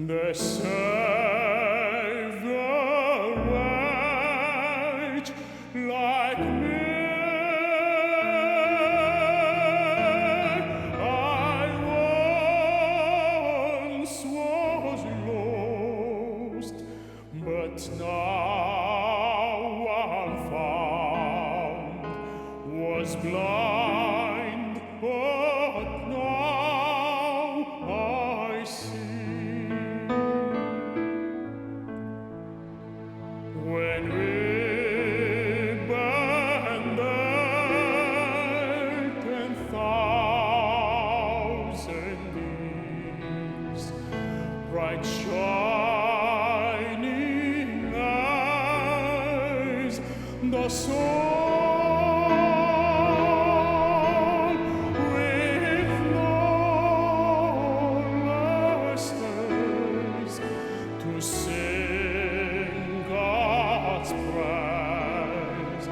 the Savior wage like me. I once was lost, but now I'm found, was blind, but now I see. When rib and earth and thousand leaves, bright shining eyes, the soul with no lusters to sing God's praise.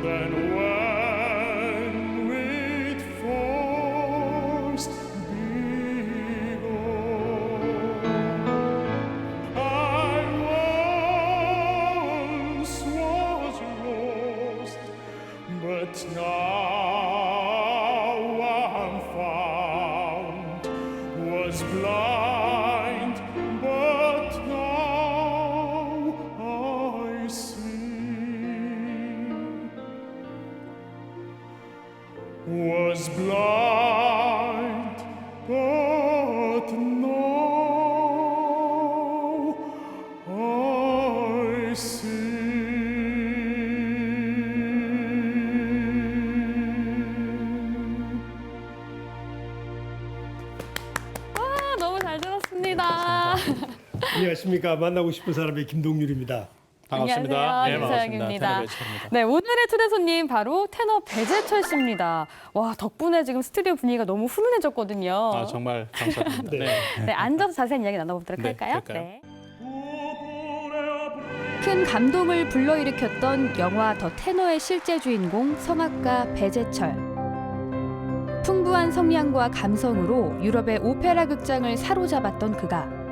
Then when with force begun, I once was lost, but now I'm found, was blind, but now I see. Was blind, but now I see. 와, 너무 잘 들었습니다. 안녕하십니까. 만나고 싶은 사람의 김동률입니다. 반갑습니다. 안녕하세요. 네, 반갑습니다. 유서영입니다. 테너 배철입니다. 네, 오늘의 초대 손님 바로 테너 배재철 씨입니다. 와, 덕분에 지금 스튜디오 분위기가 너무 훈훈해졌거든요. 아, 정말 감사합니다. 네. 네, 앉아서 자세한 이야기 나눠보도록 네, 할까요? 그럴까요? 큰 감동을 불러일으켰던 영화 더 테너의 실제 주인공 성악가 배재철. 풍부한 성량과 감성으로 유럽의 오페라 극장을 사로잡았던 그가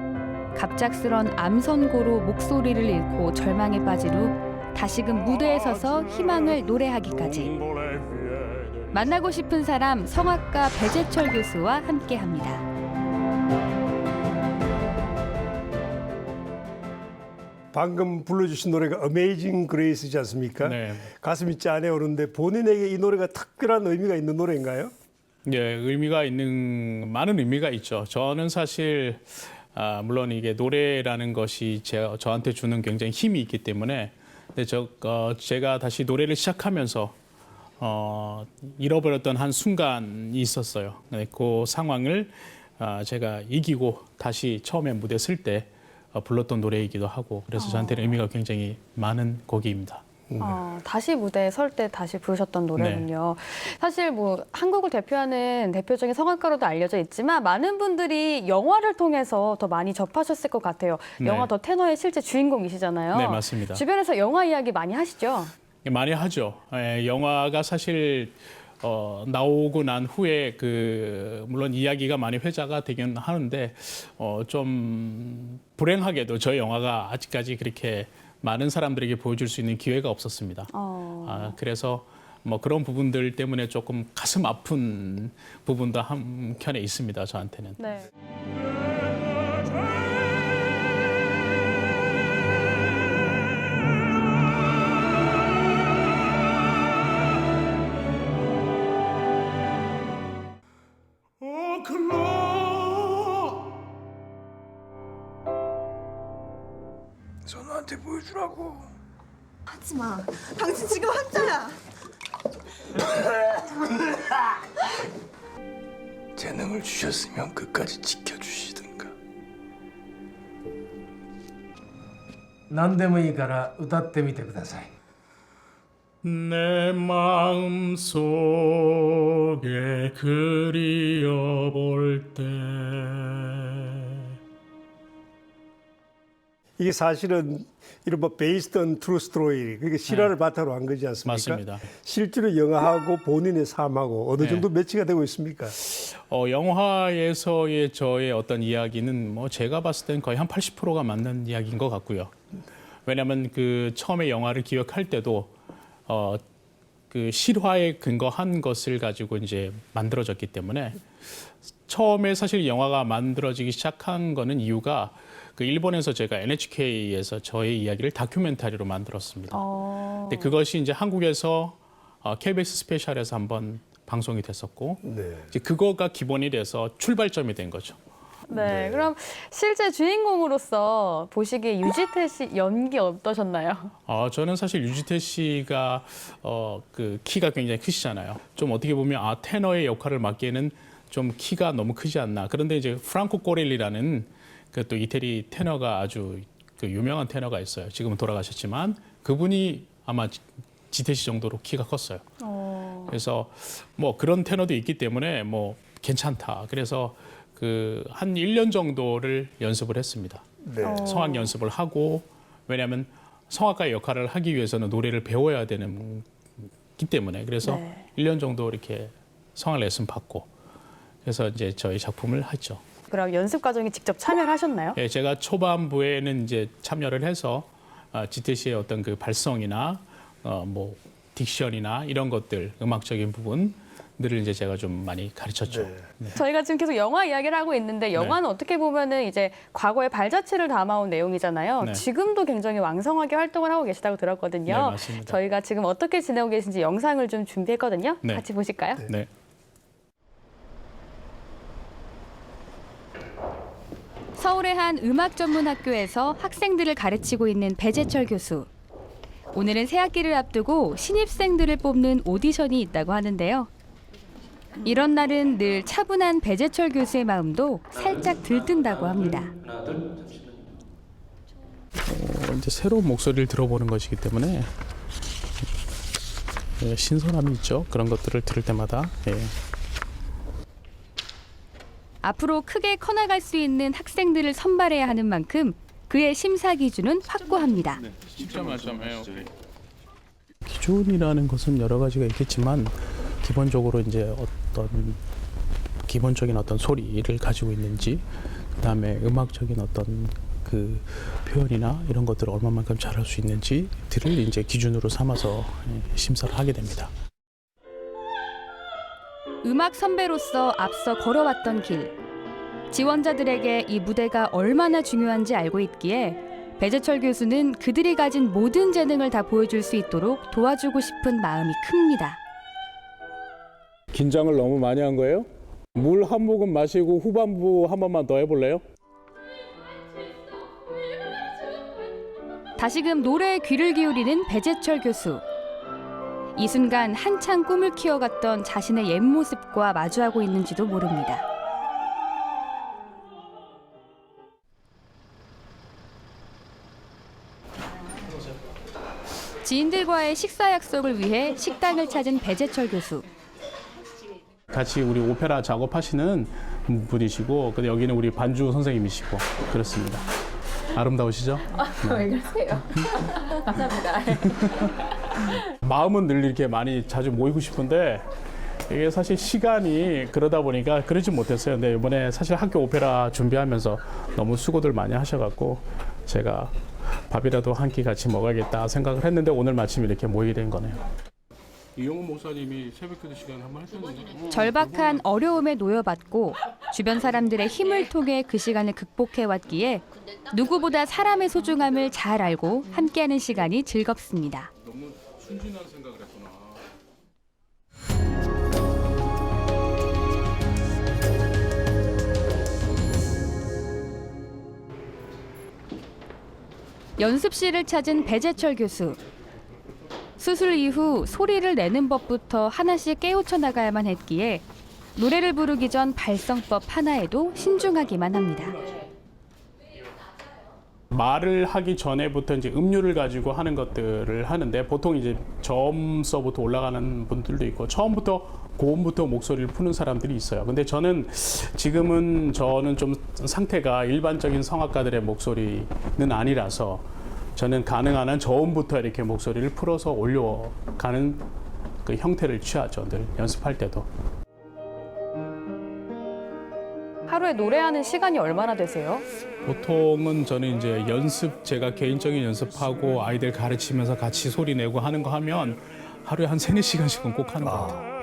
갑작스런 암 선고로 목소리를 잃고 절망에 빠진 후 다시금 무대에 서서 희망을 노래하기까지. 만나고 싶은 사람 성악가 배재철 교수와 함께합니다. 방금 불러주신 노래가 Amazing Grace이지 않습니까? 네. 가슴이 짠해 오는데 본인에게 이 노래가 특별한 의미가 있는 노래인가요? 예, 의미가 있는 많은 의미가 있죠. 저는 사실 물론 이게 노래라는 것이 저한테 주는 굉장히 힘이 있기 때문에 근데 제가 다시 노래를 시작하면서 잃어버렸던 한 순간이 있었어요. 네, 그 상황을 제가 이기고 다시 처음에 무대 쓸 때 불렀던 노래이기도 하고 그래서 저한테는 의미가 굉장히 많은 곡입니다. 다시 무대에 설 때 다시 부르셨던 노래군요. 사실 뭐 한국을 대표하는 대표적인 성악가로도 알려져 있지만 많은 분들이 영화를 통해서 더 많이 접하셨을 것 같아요. 네. 영화 더 테너의 실제 주인공이시잖아요. 네, 맞습니다. 주변에서 영화 이야기 많이 하시죠? 많이 하죠. 영화가 사실 나오고 난 후에 물론 이야기가 많이 회자가 되긴 하는데 좀 불행하게도 저희 영화가 아직까지 그렇게 많은 사람들에게 보여줄 수 있는 기회가 없었습니다. 그래서 뭐 그런 부분들 때문에 조금 가슴 아픈 부분도 한켠에 있습니다. 저한테는. 네. 선우한테 보여주라고. 하지 마. 당신 지금 환자야. 재능을 주셨으면 끝까지 지켜주시든가. 何でもいいから歌ってみてください。 내 마음 속에 그리워볼 때 이게 사실은 이른바 based on true story, 그러니까 실화를 바탕으로 한 거지 않습니까? 맞습니다. 실제로 영화하고 본인의 삶하고 어느 네. 정도 매치가 되고 있습니까? 영화에서의 저의 어떤 이야기는 뭐 제가 봤을 땐 거의 한 80%가 맞는 이야기인 것 같고요. 왜냐하면 그 처음에 영화를 기획할 때도 그 실화에 근거한 것을 가지고 이제 만들어졌기 때문에 처음에 사실 영화가 만들어지기 시작한 거는 이유가 그 일본에서 제가 NHK에서 저의 이야기를 다큐멘터리로 만들었습니다. 근데 그것이 이제 한국에서 KBS 스페셜에서 한번 방송이 됐었고 이제 그거가 기본이 돼서 출발점이 된 거죠. 네, 그럼 실제 주인공으로서 보시기에 유지태 씨 연기 어떠셨나요? 저는 사실 유지태 씨가 그 키가 굉장히 크시잖아요. 좀 어떻게 보면 테너의 역할을 맡기에는 좀 키가 너무 크지 않나. 그런데 이제 프랑코 꼬렐리라는 그 또 이태리 테너가 아주 그 유명한 테너가 있어요. 지금은 돌아가셨지만 그분이 아마 지태 씨 정도로 키가 컸어요. 그래서 뭐 그런 테너도 있기 때문에 뭐 괜찮다. 그래서 그 한 1년 정도를 연습을 했습니다. 성악 연습을 하고 왜냐하면 성악가의 역할을 하기 위해서는 노래를 배워야 되는 기 때문에 그래서 1년 정도 이렇게 성악 레슨 받고 그래서 이제 저희 작품을 했죠. 그럼 연습 과정에 직접 참여를 하셨나요? 예, 제가 초반부에는 이제 참여를 해서 지태 씨의 어떤 그 발성이나 뭐 딕션이나 이런 것들 음악적인 부분들을 이제 제가 좀 많이 가르쳤죠. 네. 저희가 지금 계속 영화 이야기를 하고 있는데 영화는 어떻게 보면은 이제 과거의 발자취를 담아온 내용이잖아요. 네. 지금도 굉장히 왕성하게 활동을 하고 계시다고 들었거든요. 네, 맞습니다. 저희가 지금 어떻게 지내고 계신지 영상을 좀 준비했거든요. 네. 같이 보실까요? 네. 서울의 한 음악 전문 학교에서 학생들을 가르치고 있는 배재철 교수. 오늘은 새학기를 앞두고 신입생들을 뽑는 오디션이 있다고 하는데요. 이런 날은 늘 차분한 배재철 교수의 마음도 살짝 들뜬다고 합니다. 이제 새로운 목소리를 들어보는 것이기 때문에 신선함이 있죠. 그런 것들을 들을 때마다. 예. 앞으로 크게 커나갈 수 있는 학생들을 선발해야 하는 만큼 그의 심사 기준은 확고합니다. 진짜 맞잖아요. 기준이라는 것은 여러 가지가 있겠지만 기본적으로 이제 어떤 기본적인 어떤 소리를 가지고 있는지 그다음에 음악적인 어떤 그 표현이나 이런 것들을 얼마만큼 잘할 수 있는지들을 이제 기준으로 삼아서 심사를 하게 됩니다. 음악 선배로서 앞서 걸어왔던 길. 지원자들에게 이 무대가 얼마나 중요한지 알고 있기에 배재철 교수는 그들이 가진 모든 재능을 다 보여줄 수 있도록 도와주고 싶은 마음이 큽니다. 긴장을 너무 많이 한 거예요? 물 한 모금 마시고 후반부 한 번만 더 해볼래요? 다시금 노래에 귀를 기울이는 배재철 교수. 이 순간 한창 꿈을 키워갔던 자신의 옛 모습과 마주하고 있는지도 모릅니다. 지인들과의 식사 약속을 위해 식당을 찾은 배재철 교수. 같이 우리 오페라 작업하시는 분이시고 근데 여기는 우리 반주 선생님이시고 그렇습니다. 아름다우시죠? 왜 그러세요? 감사합니다. 마음은 늘 이렇게 많이 자주 모이고 싶은데 이게 사실 시간이 그러다 보니까 그러지 못했어요. 근데 이번에 사실 학교 오페라 준비하면서 너무 수고들 많이 하셔갖고 제가 밥이라도 한 끼 같이 먹어야겠다 생각을 했는데 오늘 마침 이렇게 모이게 된 거네요. 이용훈 목사님이 새벽기도 시간에 한번 했었는데 절박한 어려움에 놓여받고 주변 사람들의 힘을 통해 그 시간을 극복해왔기에 누구보다 사람의 소중함을 잘 알고 함께하는 시간이 즐겁습니다. 너무 순진한 생각을 했구나. 연습실을 찾은 배재철 교수. 수술 이후 소리를 내는 법부터 하나씩 깨우쳐 나가야만 했기에 노래를 부르기 전 발성법 하나에도 신중하기만 합니다. 말을 하기 전에부터 이제 음률을 가지고 하는 것들을 하는데 보통 이제 저음서부터 올라가는 분들도 있고 처음부터 고음부터 목소리를 푸는 사람들이 있어요. 근데 저는 저는 좀 상태가 일반적인 성악가들의 목소리는 아니라서 저는 가능한 한 저음부터 이렇게 목소리를 풀어서 올려가는 그 형태를 취하죠. 늘 연습할 때도. 하루에 노래하는 시간이 얼마나 되세요? 보통은 저는 이제 제가 개인적인 연습하고 아이들 가르치면서 같이 소리 내고 하는 거 하면 하루에 한 3-4시간씩은 꼭 하는 것 같아요.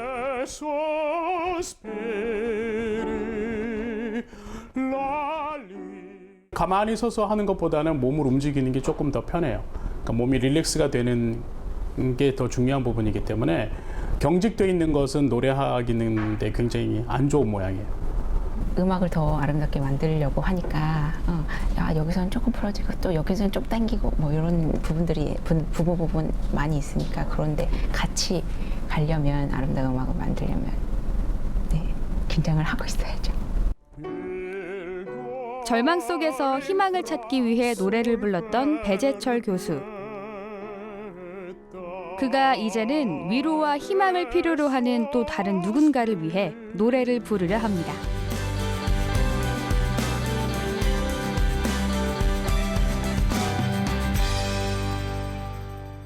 가만히 서서 하는 것보다는 몸을 움직이는 게 조금 더 편해요. 그러니까 몸이 릴렉스가 되는 게 더 중요한 부분이기 때문에 경직되어 있는 것은 노래하기는데 굉장히 안 좋은 모양이에요. 음악을 더 아름답게 만들려고 하니까 야 여기서는 조금 풀어지고 또 여기서는 좀 당기고 뭐 이런 부분들이 부분 많이 있으니까 그런데 같이 가려면 아름다운 음악을 만들려면 네, 긴장을 하고 있어야죠. 절망 속에서 희망을 찾기 위해 노래를 불렀던 배재철 교수. 그가 이제는 위로와 희망을 필요로 하는 또 다른 누군가를 위해 노래를 부르려 합니다.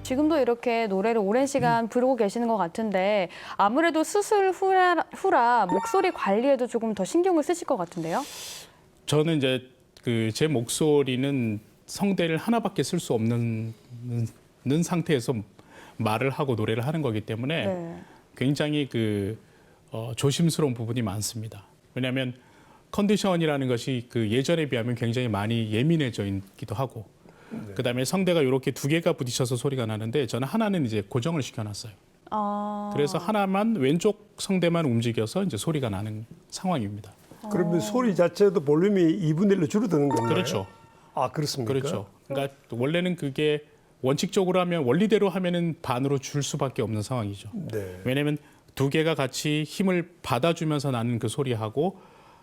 지금도 이렇게 노래를 오랜 시간 부르고 계시는 것 같은데 아무래도 수술 후라 목소리 관리에도 조금 더 신경을 쓰실 것 같은데요? 저는 이제 제 목소리는 성대를 하나밖에 쓸 수 없는 상태에서 말을 하고 노래를 하는 거기 때문에 네. 굉장히 조심스러운 부분이 많습니다. 왜냐하면 컨디션이라는 것이 예전에 비하면 굉장히 많이 예민해져 있기도 하고 그다음에 성대가 이렇게 2개가 부딪혀서 소리가 나는데 저는 하나는 이제 고정을 시켜놨어요. 그래서 하나만 왼쪽 성대만 움직여서 이제 소리가 나는 상황입니다. 그러면 소리 자체도 볼륨이 2분의 1로 줄어드는 건가요? 그렇죠. 아, 그렇습니까? 그렇죠. 그러니까 원래는 그게 원칙적으로 하면 원리대로 하면은 반으로 줄 수밖에 없는 상황이죠. 네. 왜냐하면 2개가 같이 힘을 받아주면서 나는 그 소리하고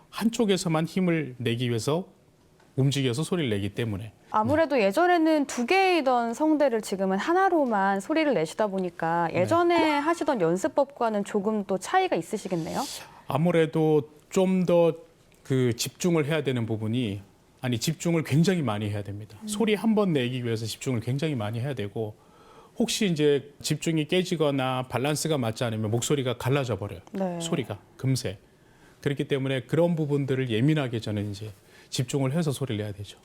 한쪽에서만 힘을 내기 위해서 움직여서 소리를 내기 때문에. 아무래도 예전에는 2개이던 성대를 지금은 하나로만 소리를 내시다 보니까 예전에 하시던 연습법과는 조금 또 차이가 있으시겠네요? 아무래도 좀 더 집중을 해야 되는 부분이 집중을 굉장히 많이 해야 됩니다. 소리 한 번 내기 위해서 집중을 굉장히 많이 해야 되고 혹시 이제 집중이 깨지거나 밸런스가 맞지 않으면 목소리가 갈라져 버려요. 네. 소리가 금세. 그렇기 때문에 그런 부분들을 예민하게 저는 이제 집중을 해서 소리를 내야 되죠.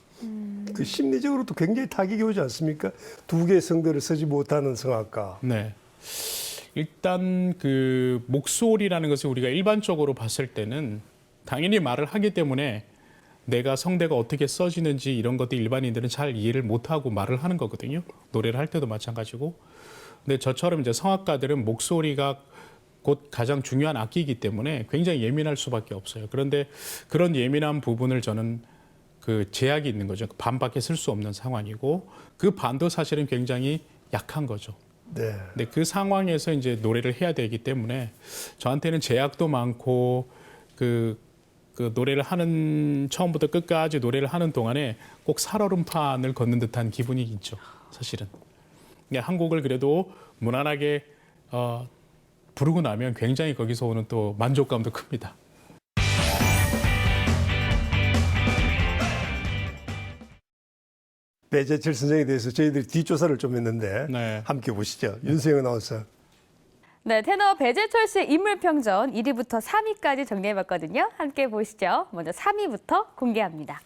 그 심리적으로도 굉장히 타격이 오지 않습니까? 2개의 성대를 쓰지 못하는 성악가. 네. 일단 목소리라는 것을 우리가 일반적으로 봤을 때는 당연히 말을 하기 때문에 내가 성대가 어떻게 써지는지 이런 것들 일반인들은 잘 이해를 못하고 말을 하는 거거든요. 노래를 할 때도 마찬가지고. 근데 저처럼 이제 성악가들은 목소리가 곧 가장 중요한 악기이기 때문에 굉장히 예민할 수밖에 없어요. 그런데 그런 예민한 부분을 저는 제약이 있는 거죠. 반밖에 쓸 수 없는 상황이고 그 반도 사실은 굉장히 약한 거죠. 네. 근데 그 상황에서 이제 노래를 해야 되기 때문에 저한테는 제약도 많고 노래를 처음부터 끝까지 노래를 하는 동안에 꼭 살얼음판을 걷는 듯한 기분이 있죠. 사실은. 그러니까 한 곡을 그래도 무난하게 부르고 나면 굉장히 거기서 오는 또 만족감도 큽니다. 배재철 선생에 대해서 저희들이 뒷조사를 좀 했는데 네. 함께 보시죠. 윤세영 아나운서. 네, 테너 배재철 씨의 인물평전 1위부터 3위까지 정리해봤거든요. 함께 보시죠. 먼저 3위부터 공개합니다.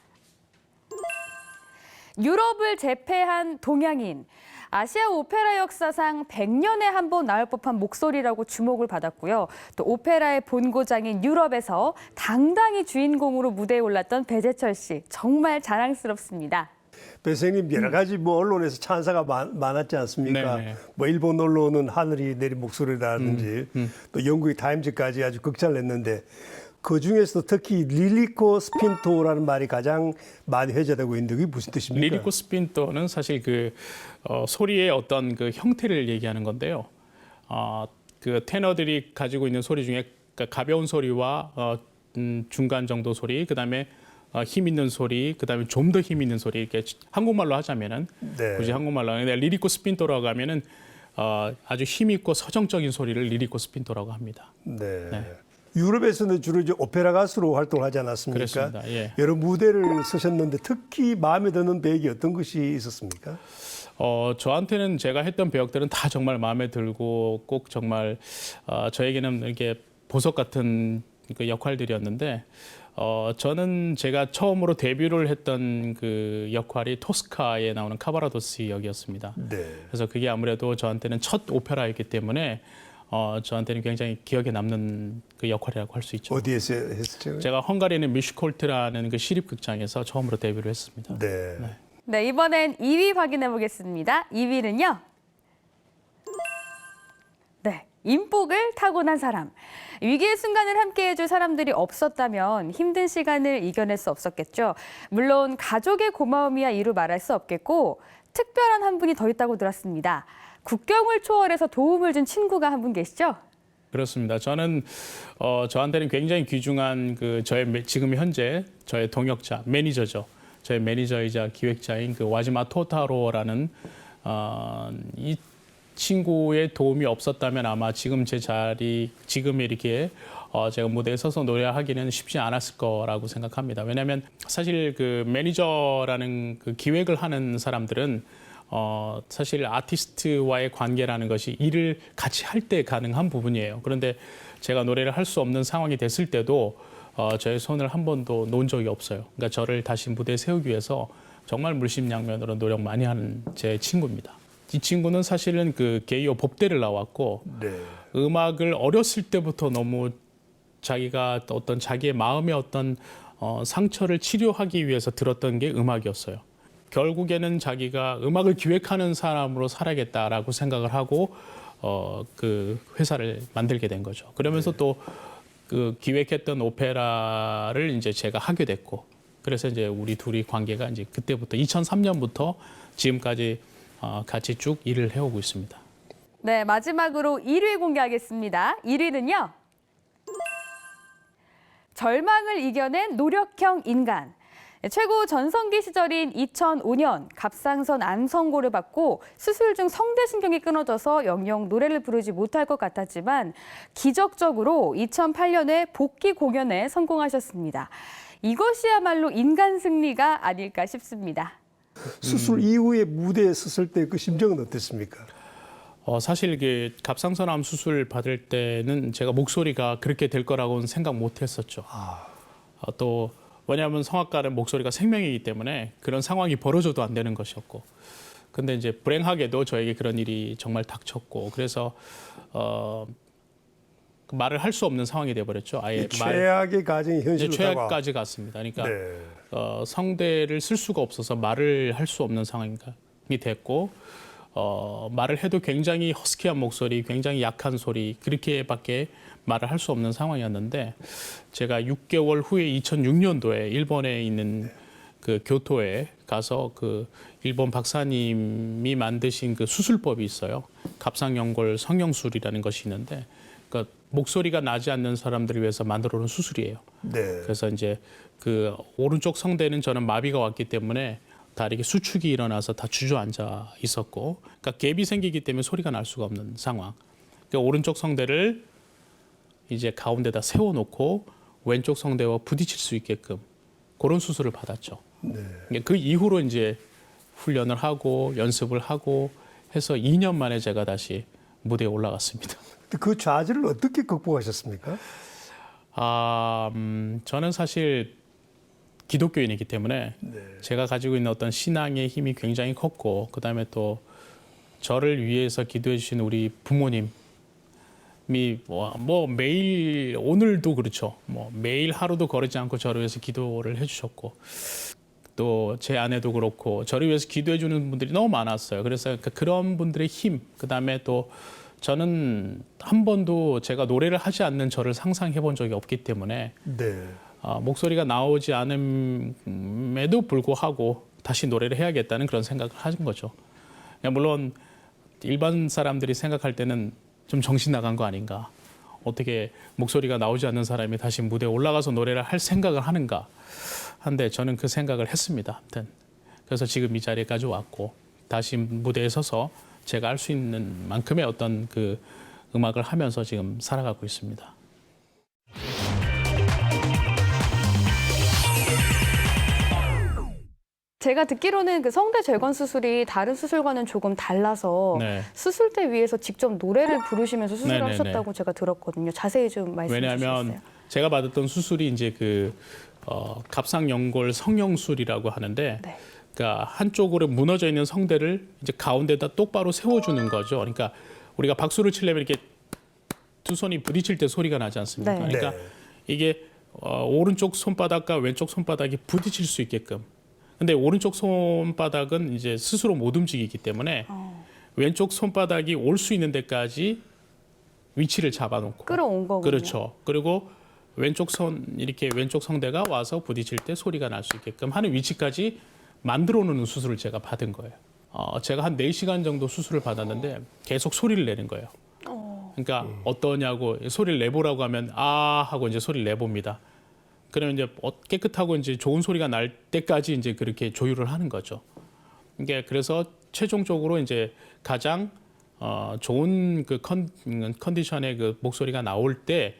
유럽을 제패한 동양인. 아시아 오페라 역사상 100년에 한 번 나올 법한 목소리라고 주목을 받았고요. 또 오페라의 본고장인 유럽에서 당당히 주인공으로 무대에 올랐던 배재철 씨. 정말 자랑스럽습니다. 배 선생님 여러 가지 언론에서 찬사가 많았지 않습니까? 네네. 일본 언론은 하늘이 내린 목소리라든지 또 영국의 타임즈까지 아주 극찬을 했는데 그 중에서도 특히 릴리코 스핀토라는 말이 가장 많이 회자되고 있는데 그게 무슨 뜻입니까? 리리코 스핀토는 사실 소리의 어떤 형태를 얘기하는 건데요. 테너들이 가지고 있는 소리 중에 가벼운 소리와 중간 정도 소리, 그다음에 힘 있는 소리, 그다음에 좀 더 힘 있는 소리. 이렇게 한국말로 하자면은 네. 굳이 한국말로 하는데 리리코 스핀토라고 하면은 아주 힘 있고 서정적인 소리를 리리코 스핀토라고 합니다. 네. 네. 유럽에서는 주로 이제 오페라 가수로 활동하지 않았습니까? 그렇습니다. 예. 여러 무대를 쓰셨는데 특히 마음에 드는 배역이 어떤 것이 있었습니까? 저한테는 제가 했던 배역들은 다 정말 마음에 들고 꼭 정말 저에게는 이렇게 보석 같은 역할들이었는데 저는 제가 처음으로 데뷔를 했던 그 역할이 토스카에 나오는 카바라도스 역이었습니다. 네. 그래서 그게 아무래도 저한테는 첫 오페라였기 때문에 저한테는 굉장히 기억에 남는 그 역할이라고 할 수 있죠. 어디에서 했었죠? 제가 헝가리는 미슈콜트라는 그 시립극장에서 처음으로 데뷔를 했습니다. 네. 네, 이번엔 2위 확인해 보겠습니다. 2위는요. 네, 인복을 타고난 사람. 위기의 순간을 함께해줄 사람들이 없었다면 힘든 시간을 이겨낼 수 없었겠죠. 물론 가족의 고마움이야 이루 말할 수 없겠고 특별한 한 분이 더 있다고 들었습니다. 국경을 초월해서 도움을 준 친구가 한 분 계시죠? 그렇습니다. 저는 저한테는 굉장히 귀중한 그 저의 지금 현재 저의 동역자 매니저죠. 저의 매니저이자 기획자인 그 와지마 토타로라는 이 친구의 도움이 없었다면 아마 지금 제 자리 지금 이렇게 제가 무대에 서서 노래하기는 쉽지 않았을 거라고 생각합니다. 왜냐하면 사실 그 매니저라는 그 기획을 하는 사람들은 사실 아티스트와의 관계라는 것이 일을 같이 할 때 가능한 부분이에요. 그런데 제가 노래를 할 수 없는 상황이 됐을 때도 저의 손을 한 번도 놓은 적이 없어요. 그러니까 저를 다시 무대에 세우기 위해서 정말 물심양면으로 노력 많이 하는 제 친구입니다. 이 친구는 사실은 그 게이오 법대를 나왔고 네. 음악을 어렸을 때부터 너무 자기가 어떤 자기의 마음의 어떤 상처를 치료하기 위해서 들었던 게 음악이었어요. 결국에는 자기가 음악을 기획하는 사람으로 살아야겠다라고 생각을 하고 그 회사를 만들게 된 거죠. 그러면서 또 그 기획했던 오페라를 이제 제가 하게 됐고, 그래서 이제 우리 둘이 관계가 이제 그때부터 2003년부터 지금까지 같이 쭉 일을 해오고 있습니다. 네, 마지막으로 1위 공개하겠습니다. 1위는요. 절망을 이겨낸 노력형 인간. 최고 전성기 시절인 2005년 갑상선 암 선고를 받고 수술 중 성대신경이 끊어져서 영영 노래를 부르지 못할 것 같았지만 기적적으로 2008년에 복귀 공연에 성공하셨습니다. 이것이야말로 인간 승리가 아닐까 싶습니다. 수술 이후에 무대에 섰을 때 그 심정은 어땠습니까? 사실 그 갑상선암 수술 받을 때는 제가 목소리가 그렇게 될 거라고는 생각 못 했었죠. 또 왜냐하면 성악가는 목소리가 생명이기 때문에 그런 상황이 벌어져도 안 되는 것이었고, 근데 이제 불행하게도 저에게 그런 일이 정말 닥쳤고, 그래서 말을 할 수 없는 상황이 돼버렸죠. 아예 최악의 가정이 현실로 최악까지 갔습니다. 그러니까 네. 성대를 쓸 수가 없어서 말을 할 수 없는 상황이 됐고, 말을 해도 굉장히 허스키한 목소리, 굉장히 약한 소리, 그렇게밖에 말을 할 수 없는 상황이었는데, 제가 6개월 후에 2006년도에 일본에 있는 그 교토에 가서 그 일본 박사님이 만드신 그 수술법이 있어요. 갑상연골 성형술이라는 것이 있는데, 그러니까 목소리가 나지 않는 사람들을 위해서 만들어 놓은 수술이에요. 네. 그래서 이제 그 오른쪽 성대는 저는 마비가 왔기 때문에 다 이렇게 수축이 일어나서 다 주저앉아 있었고, 그러니까 갭이 생기기 때문에 소리가 날 수가 없는 상황. 그러니까 오른쪽 성대를 이제 가운데다 세워놓고 왼쪽 성대와 부딪힐 수 있게끔 그런 수술을 받았죠. 네. 그 이후로 이제 훈련을 하고 연습을 하고 해서 2년 만에 제가 다시 무대에 올라갔습니다. 그 좌절을 어떻게 극복하셨습니까? 저는 사실 기독교인이기 때문에 제가 가지고 있는 어떤 신앙의 힘이 굉장히 컸고, 그다음에 또 저를 위해서 기도해 주신 우리 부모님이 뭐 매일, 오늘도 그렇죠. 뭐 매일 하루도 거르지 않고 저를 위해서 기도를 해주셨고, 또 제 아내도 그렇고 저를 위해서 기도해 주는 분들이 너무 많았어요. 그래서 그런 분들의 힘, 그다음에 또 저는 한 번도 제가 노래를 하지 않는 저를 상상해 본 적이 없기 때문에 네. 목소리가 나오지 않음에도 불구하고 다시 노래를 해야겠다는 그런 생각을 하신 거죠. 물론 일반 사람들이 생각할 때는 좀 정신 나간 거 아닌가. 어떻게 목소리가 나오지 않는 사람이 다시 무대에 올라가서 노래를 할 생각을 하는가. 한데 저는 그 생각을 했습니다. 아무튼 그래서 지금 이 자리까지 왔고 다시 무대에 서서 제가 할 수 있는 만큼의 어떤 그 음악을 하면서 지금 살아가고 있습니다. 제가 듣기로는 그 성대 재건 수술이 다른 수술과는 조금 달라서 네. 수술대 위에서 직접 노래를 부르시면서 수술을 네네네. 하셨다고 제가 들었거든요. 자세히 좀 말씀해 왜냐하면 주시겠어요? 제가 받았던 수술이 이제 그 갑상연골 성형술이라고 하는데, 네. 그러니까 한쪽으로 무너져 있는 성대를 이제 가운데다 똑바로 세워주는 거죠. 그러니까 우리가 박수를 치려면 이렇게 두 손이 부딪힐 때 소리가 나지 않습니까? 네. 그러니까 네. 이게 오른쪽 손바닥과 왼쪽 손바닥이 부딪힐 수 있게끔. 근데 오른쪽 손바닥은 이제 스스로 못 움직이기 때문에 왼쪽 손바닥이 올 수 있는 데까지 위치를 잡아놓고 끌어온 거군요. 그렇죠. 그리고 왼쪽 이렇게 왼쪽 성대가 와서 부딪힐 때 소리가 날 수 있게끔 하는 위치까지 만들어 놓는 수술을 제가 받은 거예요. 제가 한 4시간 정도 수술을 받았는데 계속 소리를 내는 거예요. 그러니까 어떠냐고 소리를 내보라고 하면 아 하고 이제 소리를 내봅니다. 그러면 이제 깨끗하고 이제 좋은 소리가 날 때까지 이제 그렇게 조율을 하는 거죠. 이게 그래서 최종적으로 이제 가장 좋은 그 컨디션의 그 목소리가 나올 때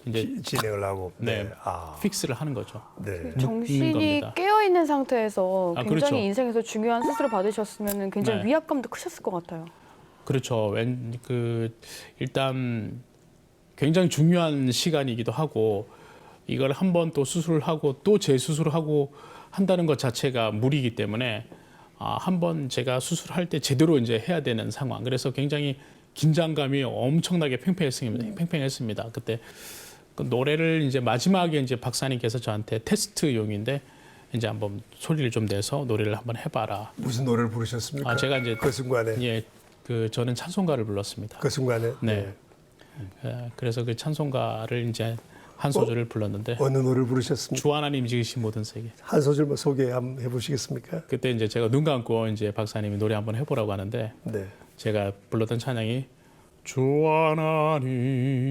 이제 진행을 하고. 네, 아, 픽스를 하는 거죠. 네. 묻는 정신이 겁니다. 깨어 있는 상태에서 아, 굉장히 그렇죠. 인생에서 중요한 수술을 받으셨으면 굉장히 네. 위압감도 크셨을 것 같아요. 그렇죠. 일단 굉장히 중요한 시간이기도 하고 이걸 한 번 또 수술을 하고 또 재수술을 하고 한다는 것 자체가 무리이기 때문에 한 번 제가 수술할 때 제대로 이제 해야 되는 상황. 그래서 굉장히 긴장감이 엄청나게 팽팽했습니다. 그때 그 노래를 이제 마지막에 이제 박사님께서 저한테 테스트용인데 이제 한번 소리를 좀 내서 노래를 한번 해봐라. 무슨 노래를 부르셨습니까? 제가 이제 그 순간에. 예, 저는 찬송가를 불렀습니다. 그 순간에. 네. 그래서 그 찬송가를 이제 한 소절을 불렀는데 어느 노래를 부르셨습니까? 주 하나님 지으신 모든 세계. 한 소절만 소개 한번 해보시겠습니까? 그때 이제 제가 눈 감고 이제 박사님이 노래 한번 해보라고 하는데 네. 제가 불렀던 찬양이 주 하나님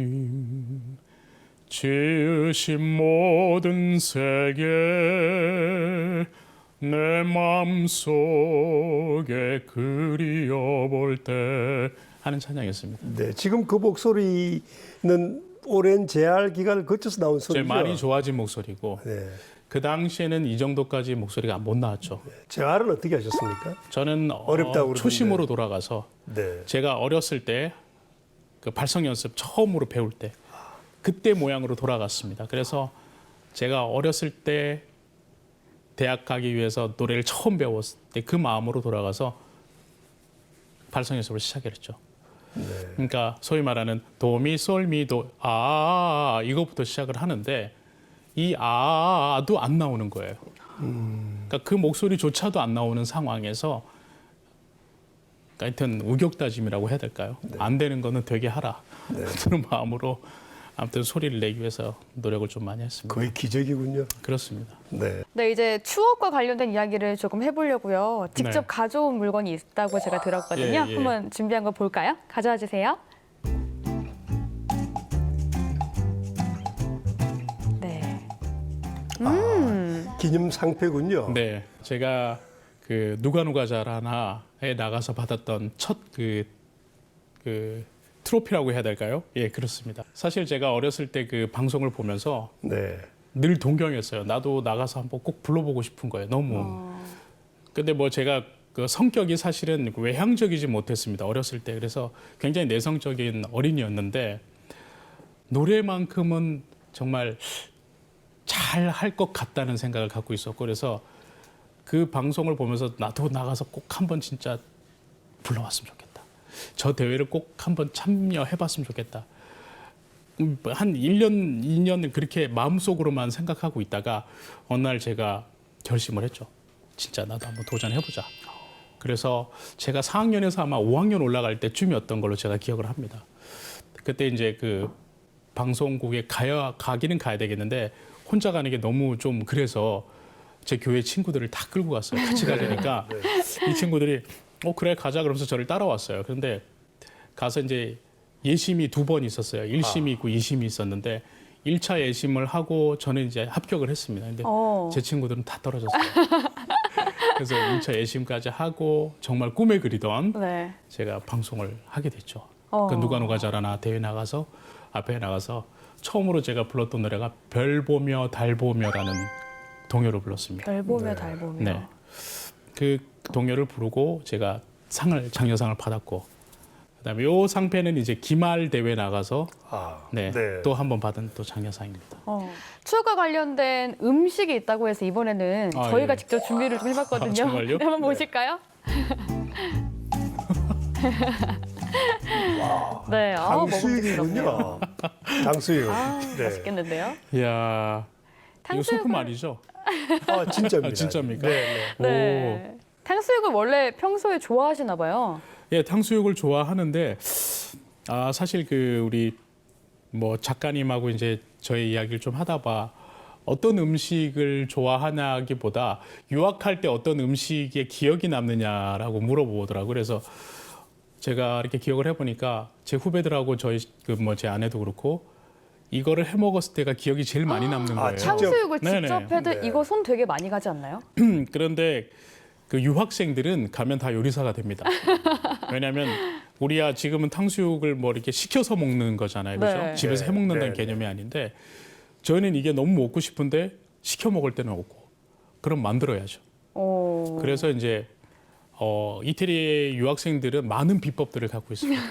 지으신 모든 세계 내 마음속에 그리워볼 때 하는 찬양이었습니다. 네. 지금 그 목소리는 오랜 재활 기간을 거쳐서 나온 소리죠. 많이 좋아진 목소리고 네. 그 당시에는 이 정도까지 목소리가 못 나왔죠. 재활은 어떻게 하셨습니까? 저는 어렵다고 그러던데. 초심으로 돌아가서 네. 제가 어렸을 때 그 발성 연습 처음으로 배울 때 그때 모양으로 돌아갔습니다. 그래서 제가 어렸을 때 대학 가기 위해서 노래를 처음 배웠을 때 그 마음으로 돌아가서 발성 연습을 시작했죠. 그러니까 소위 말하는 도미솔미도 이거부터 시작을 하는데 이 아도 안 나오는 거예요. 그러니까 그 목소리조차도 안 나오는 상황에서 하여튼 우격다짐이라고 해야 될까요? 안 되는 거는 되게 하라. 그런 마음으로 아무튼 소리를 내기 위해서 노력을 좀 많이 했습니다. 거의 기적이군요. 그렇습니다. 네. 네, 이제 추억과 관련된 이야기를 조금 해보려고요. 직접 네. 가져온 물건이 있다고 제가 들었거든요. 예. 한번 준비한 거 볼까요? 가져와 주세요. 네. 기념 상패군요. 네, 제가 그 누가 잘하나에 나가서 받았던 첫 그 트로피라고 해야 될까요? 예, 그렇습니다. 사실 제가 어렸을 때 그 방송을 보면서 네. 늘 동경했어요. 나도 나가서 한번 꼭 불러보고 싶은 거예요. 너무. 근데 뭐 제가 그 성격이 사실은 외향적이지 못했습니다. 어렸을 때. 그래서 굉장히 내성적인 어린이였는데 노래만큼은 정말 잘 할 것 같다는 생각을 갖고 있었고 그래서 그 방송을 보면서 나도 나가서 꼭 한번 진짜 불러왔으면 좋겠다. 저 대회를 꼭 한번 참여해봤으면 좋겠다. 한 1년, 2년 그렇게 마음속으로만 생각하고 있다가 어느 날 제가 결심을 했죠. 진짜 나도 한번 도전해보자. 그래서 제가 4학년에서 아마 5학년 올라갈 때쯤이었던 걸로 제가 기억을 합니다. 그때 이제 그 방송국에 가기는 가야 되겠는데 혼자 가는 게 너무 좀 그래서 제 교회 친구들을 다 끌고 갔어요. 같이 가자니까 이 친구들이 그래 가자 그러면서 저를 따라왔어요. 그런데 가서 이제 예심이 2번 있었어요. 1심이 있고 2심이 있었는데 1차 예심을 하고 저는 이제 합격을 했습니다. 근데 제 친구들은 다 떨어졌어요. 그래서 1차 예심까지 하고 정말 꿈에 그리던 네. 제가 방송을 하게 됐죠. 그 누가 잘하나 대회 나가서 앞에 나가서 처음으로 제가 불렀던 노래가 별 보며 달 보며라는 동요를 불렀습니다. 별 보며 달 보며. 네. 그 동요를 부르고 제가 장려상을 받았고 그다음에 요 상패는 이제 기말 대회 나가서 네, 네. 또 한 번 받은 또 장려상입니다. 추억과 관련된 음식이 있다고 해서 이번에는 아, 저희가 예. 직접 준비를 좀 해봤거든요. 아, 정말요? 네, 한번 보실까요? 네, 탕수육이군요. 탕수육. 네. 맛있겠는데요? 이야, 이거 탕수육을- 소품 아니죠? 진짜입니다. 아, 진짜입니까? 네, 네. 네. 탕수육을 원래 평소에 좋아하시나 봐요. 예, 탕수육을 좋아하는데 사실 그 우리 뭐 작가님하고 이제 저희 이야기를 좀 하다 봐 어떤 음식을 좋아하냐기보다 유학할 때 어떤 음식에 기억이 남느냐라고 물어보더라고요. 그래서 제가 이렇게 기억을 해보니까 제 후배들하고 저희 제 아내도 그렇고 이거를 해 먹었을 때가 기억이 제일 많이 남는 거예요. 직접? 탕수육을 네네. 직접 해도 네. 이거 손 되게 많이 가지 않나요? 그런데 그 유학생들은 가면 다 요리사가 됩니다. 왜냐하면 우리야 지금은 탕수육을 뭐 이렇게 시켜서 먹는 거잖아요, 그렇죠? 네. 집에서 해 먹는다는 네. 개념이 아닌데 저희는 이게 너무 먹고 싶은데 시켜 먹을 때는 없고 그럼 만들어야죠. 오. 그래서 이제 이태리의 유학생들은 많은 비법들을 갖고 있습니다.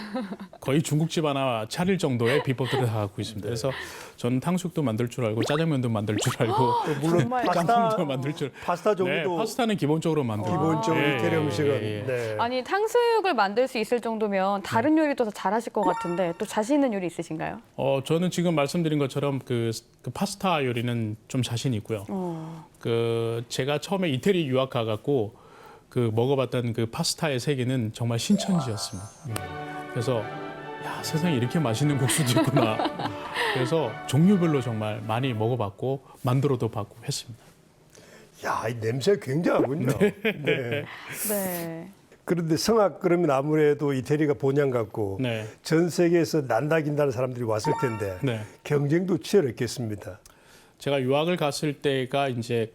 거의 중국집 하나 차릴 정도의 비법들을 다 갖고 있습니다. 그래서 저는 탕수육도 만들 줄 알고 짜장면도 만들 줄 알고 물론 정말 짬뽕도 만들 줄. 파스타 정도 네, 파스타는 기본적으로 만들고. 기본적으로 예, 이태리 예, 음식은 예, 예. 네. 아니 탕수육을 만들 수 있을 정도면 다른 요리도 더 잘하실 것 같은데 또 자신 있는 요리 있으신가요? 저는 지금 말씀드린 것처럼 그 파스타 요리는 좀 자신 있고요. 그 제가 처음에 이태리 유학 가갖고 그 먹어봤던 그 파스타의 세계는 정말 신천지였습니다. 그래서 야 세상에 이렇게 맛있는 국수도 있구나. 그래서 종류별로 정말 많이 먹어봤고 만들어도 봤고 했습니다. 야, 이 냄새가 굉장하군요. 네. 네. 그런데 성악 그러면 아무래도 이태리가 본향 같고 네. 전 세계에서 난다긴다는 사람들이 왔을 텐데 네. 경쟁도 치열했겠습니다. 제가 유학을 갔을 때가 이제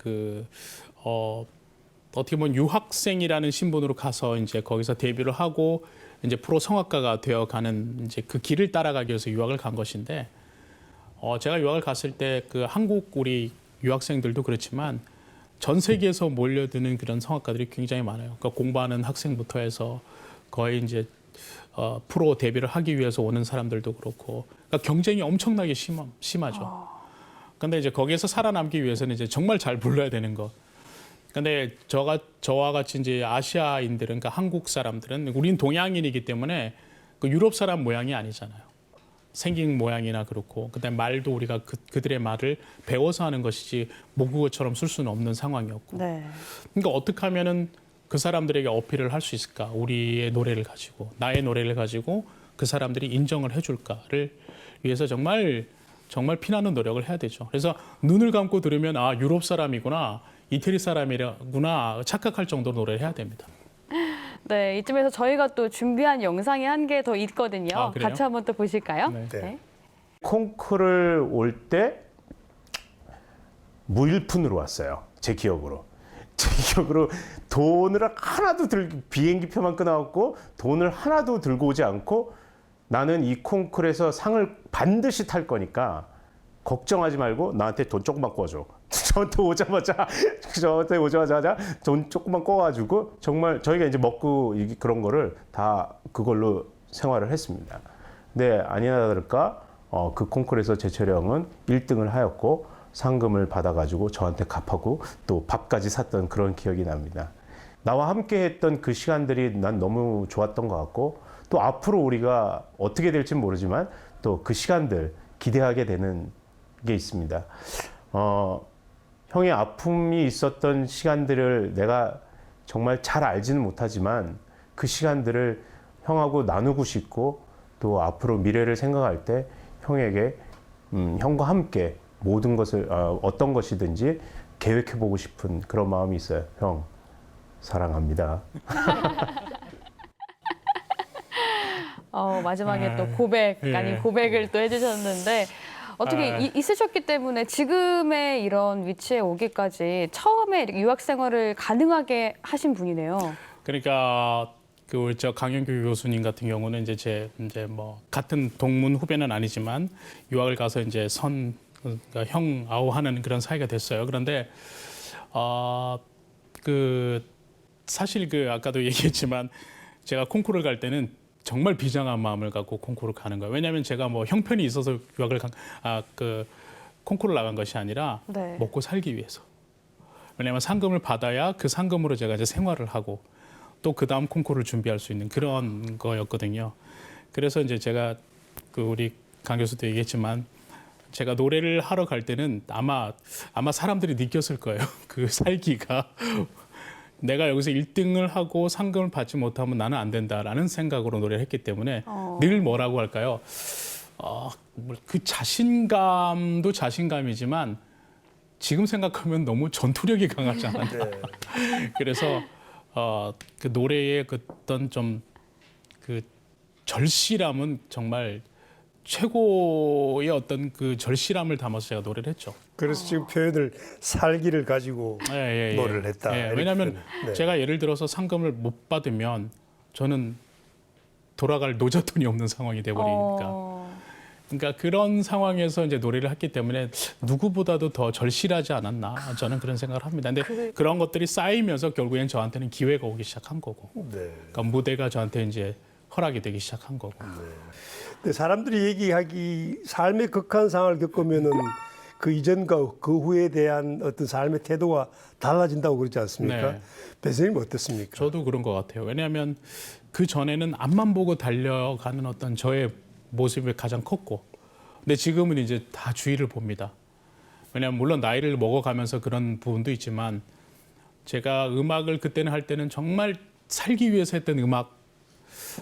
어떻게 보면 유학생이라는 신분으로 가서 이제 거기서 데뷔를 하고 이제 프로 성악가가 되어가는 이제 그 길을 따라가기 위해서 유학을 간 것인데 제가 유학을 갔을 때 그 한국 우리 유학생들도 그렇지만 전 세계에서 몰려드는 그런 성악가들이 굉장히 많아요. 그러니까 공부하는 학생부터 해서 거의 이제 프로 데뷔를 하기 위해서 오는 사람들도 그렇고 그러니까 경쟁이 엄청나게 심하죠. 근데 이제 거기에서 살아남기 위해서는 이제 정말 잘 불러야 되는 거. 근데 저와 같이 이제 아시아인들은, 그러니까 한국 사람들은, 우린 동양인이기 때문에 그 유럽 사람 모양이 아니잖아요. 생긴 모양이나 그렇고, 그다음에 말도 우리가 그들의 말을 배워서 하는 것이지 모국어처럼 쓸 수는 없는 상황이었고. 네. 그러니까 어떻게 하면은 그 사람들에게 어필을 할 수 있을까? 우리의 노래를 가지고, 나의 노래를 가지고 그 사람들이 인정을 해줄까를 위해서 정말 피나는 노력을 해야 되죠. 그래서 눈을 감고 들으면 유럽 사람이구나, 이태리 사람이구나 착각할 정도로 노래를 해야 됩니다. 네, 이쯤에서 저희가 또 준비한 영상이 한 개 더 있거든요. 그래요? 같이 한번 또 보실까요? 네. 콩쿠르를 올 때 무일푼으로 왔어요. 제 기억으로 돈을 하나도 비행기표만 끊어갖고 돈을 하나도 들고 오지 않고 나는 이 콩쿠르에서 상을 반드시 탈 거니까 걱정하지 말고 나한테 돈 조금만 꿔줘. 저한테 오자마자 돈 조금만 꿔가지고 정말 저희가 이제 먹고 그런 거를 다 그걸로 생활을 했습니다. 근데 아니나 다를까 그 콩쿠르에서 제철이 형은 1등을 하였고 상금을 받아가지고 저한테 갚하고 또 밥까지 샀던 그런 기억이 납니다. 나와 함께 했던 그 시간들이 난 너무 좋았던 것 같고 또 앞으로 우리가 어떻게 될지 모르지만 또 그 시간들 기대하게 되는 게 있습니다. 형의 아픔이 있었던 시간들을 내가 정말 잘 알지는 못하지만 그 시간들을 형하고 나누고 싶고 또 앞으로 미래를 생각할 때 형에게 형과 함께 모든 것을 어떤 것이든지 계획해보고 싶은 그런 마음이 있어요. 형 사랑합니다. 마지막에 또 고백 아닌 고백을 또 해주셨는데 어떻게 있으셨기 때문에 지금의 이런 위치에 오기까지 처음에 유학 생활을 가능하게 하신 분이네요. 그러니까 저 강영규 교수님 같은 경우는 이제 같은 동문 후배는 아니지만 유학을 가서 이제 그러니까 형 아우하는 그런 사이가 됐어요. 그런데 사실 아까도 얘기했지만 제가 콩쿠르를 갈 때는 정말 비장한 마음을 갖고 콩쿠르를 가는 거예요. 왜냐하면 제가 뭐 형편이 있어서 유학을 콩쿠르를 나간 것이 아니라 네. 먹고 살기 위해서. 왜냐하면 상금을 받아야 그 상금으로 제가 이제 생활을 하고 또 그 다음 콩쿠르를 준비할 수 있는 그런 거였거든요. 그래서 이제 제가 우리 강 교수도 얘기했지만 제가 노래를 하러 갈 때는 아마 사람들이 느꼈을 거예요. 그 살기가 내가 여기서 1등을 하고 상금을 받지 못하면 나는 안 된다라는 생각으로 노래를 했기 때문에 늘 뭐라고 할까요? 그 자신감도 자신감이지만 지금 생각하면 너무 전투력이 강하지 않았나. 그래서 그 노래의 그 어떤 좀 그 절실함은 정말 최고의 어떤 그 절실함을 담아서 제가 노래를 했죠. 그래서 지금 표현을 살기를 가지고 노래를 했다. 이렇게 왜냐하면 표현. 네. 제가 예를 들어서 상금을 못 받으면 저는 돌아갈 노잣돈이 없는 상황이 돼버리니까. 그러니까 그런 상황에서 이제 노래를 했기 때문에 누구보다도 더 절실하지 않았나 저는 그런 생각을 합니다. 근데 그런 것들이 쌓이면서 결국엔 저한테는 기회가 오기 시작한 거고, 네. 그러니까 무대가 저한테 이제 허락이 되기 시작한 거고. 근데 사람들이 얘기하기 삶의 극한 상황을 겪으면은 그 이전과 그 후에 대한 어떤 삶의 태도가 달라진다고 그러지 않습니까? 네. 배선생님 어떻습니까? 저도 그런 것 같아요. 왜냐하면 그 전에는 앞만 보고 달려가는 어떤 저의 모습이 가장 컸고, 근데 지금은 이제 다 주위를 봅니다. 왜냐하면 물론 나이를 먹어가면서 그런 부분도 있지만 제가 음악을 그때는 할 때는 정말 살기 위해서 했던 음악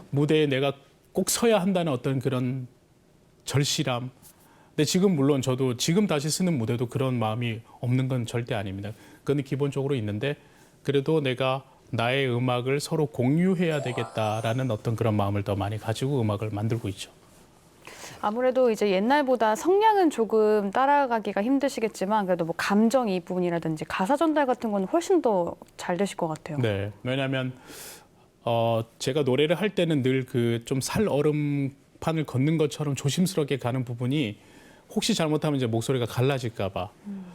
무대에 내가 꼭 서야 한다는 어떤 그런 절실함. 근데 지금 물론 저도 지금 다시 쓰는 무대도 그런 마음이 없는 건 절대 아닙니다. 그건 기본적으로 있는데 그래도 내가 나의 음악을 서로 공유해야 되겠다라는 어떤 그런 마음을 더 많이 가지고 음악을 만들고 있죠. 아무래도 이제 옛날보다 성량은 조금 따라가기가 힘드시겠지만 그래도 뭐 감정 이 부분이라든지 가사 전달 같은 건 훨씬 더 잘 되실 것 같아요. 네, 왜냐하면 제가 노래를 할 때는 늘 그 좀 살 얼음판을 걷는 것처럼 조심스럽게 가는 부분이 혹시 잘못하면 이제 목소리가 갈라질까봐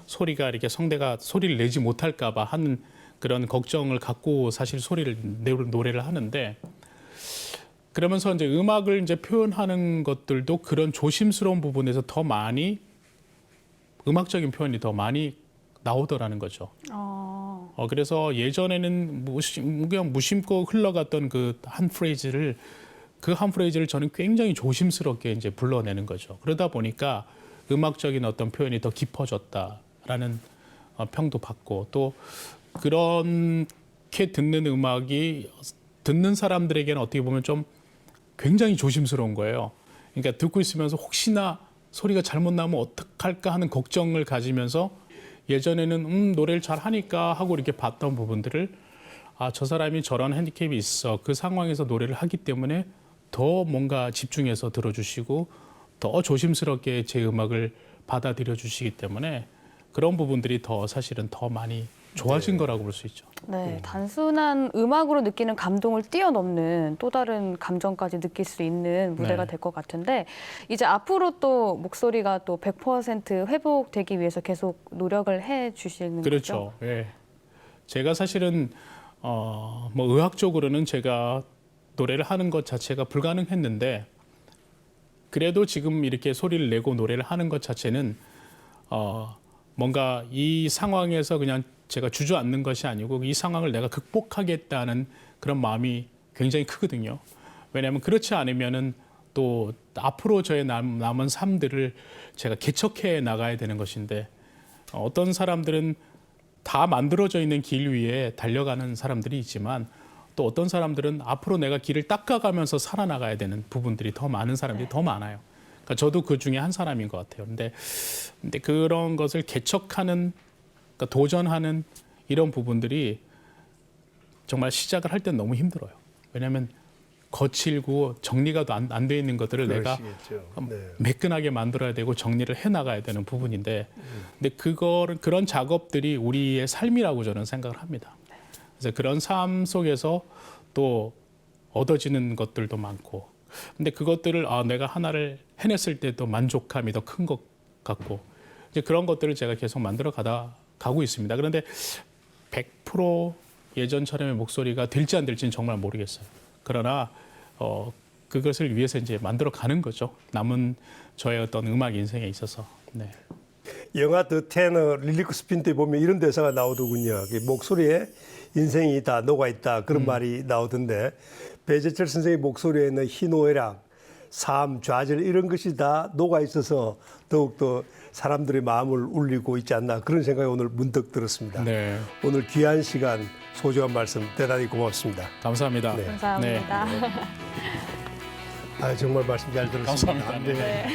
소리가 이렇게 성대가 소리를 내지 못할까봐 하는 그런 걱정을 갖고 사실 노래를 하는데 그러면서 이제 음악을 이제 표현하는 것들도 그런 조심스러운 부분에서 더 많이 음악적인 표현이 더 많이 나오더라는 거죠. 그래서 예전에는 그냥 무심코 흘러갔던 그 한 프레이즈를 저는 굉장히 조심스럽게 이제 불러내는 거죠. 그러다 보니까 음악적인 어떤 표현이 더 깊어졌다라는 평도 받고 또 그렇게 듣는 음악이 듣는 사람들에게는 어떻게 보면 좀 굉장히 조심스러운 거예요. 그러니까 듣고 있으면서 혹시나 소리가 잘못 나면 어떡할까 하는 걱정을 가지면서 예전에는 노래를 잘 하니까 하고 이렇게 봤던 부분들을 저 사람이 저런 핸디캡이 있어. 그 상황에서 노래를 하기 때문에 더 뭔가 집중해서 들어주시고 더 조심스럽게 제 음악을 받아들여 주시기 때문에 그런 부분들이 더 사실은 더 많이 좋아진 거라고 볼 수 있죠. 네, 단순한 음악으로 느끼는 감동을 뛰어넘는 또 다른 감정까지 느낄 수 있는 무대가 될 것 같은데 이제 앞으로 또 목소리가 또 100% 회복되기 위해서 계속 노력을 해 주시는 거죠? 그렇죠. 예. 제가 사실은 뭐 의학적으로는 제가 노래를 하는 것 자체가 불가능했는데 그래도 지금 이렇게 소리를 내고 노래를 하는 것 자체는 뭔가 이 상황에서 그냥 제가 주저앉는 것이 아니고 이 상황을 내가 극복하겠다는 그런 마음이 굉장히 크거든요. 왜냐하면 그렇지 않으면은 또 앞으로 저의 남은 삶들을 제가 개척해 나가야 되는 것인데 어떤 사람들은 다 만들어져 있는 길 위에 달려가는 사람들이 있지만 또 어떤 사람들은 앞으로 내가 길을 닦아가면서 살아나가야 되는 부분들이 더 많은 사람들이 더 많아요. 그러니까 저도 그 중에 한 사람인 것 같아요. 근데 그런 것을 개척하는, 그러니까 도전하는 이런 부분들이 정말 시작을 할 땐 너무 힘들어요. 왜냐하면 거칠고 정리가 안 돼 있는 것들을 내가 매끈하게 만들어야 되고 정리를 해 나가야 되는 부분인데, 근데 그런 작업들이 우리의 삶이라고 저는 생각을 합니다. 그래서 그런 삶 속에서 또 얻어지는 것들도 많고, 근데 그것들을 내가 하나를 해냈을 때 또 만족감이 더 큰 것 같고, 이제 그런 것들을 제가 계속 만들어 가고 있습니다. 그런데 100% 예전처럼의 목소리가 될지 안 될지는 정말 모르겠어요. 그러나 그것을 위해서 이제 만들어 가는 거죠. 남은 저의 어떤 음악 인생에 있어서. 네. 영화 더 테너 릴리코 스핀토에 보면 이런 대사가 나오더군요. 목소리에 인생이 다 녹아있다 그런 말이 나오던데 배재철 선생의 목소리에는 희노애락, 삶, 좌절 이런 것이 다 녹아있어서 더욱더 사람들의 마음을 울리고 있지 않나 그런 생각이 오늘 문득 들었습니다. 네. 오늘 귀한 시간, 소중한 말씀 대단히 고맙습니다. 감사합니다. 네. 감사합니다. 정말 말씀 잘 들었습니다. 감사합니다. 네.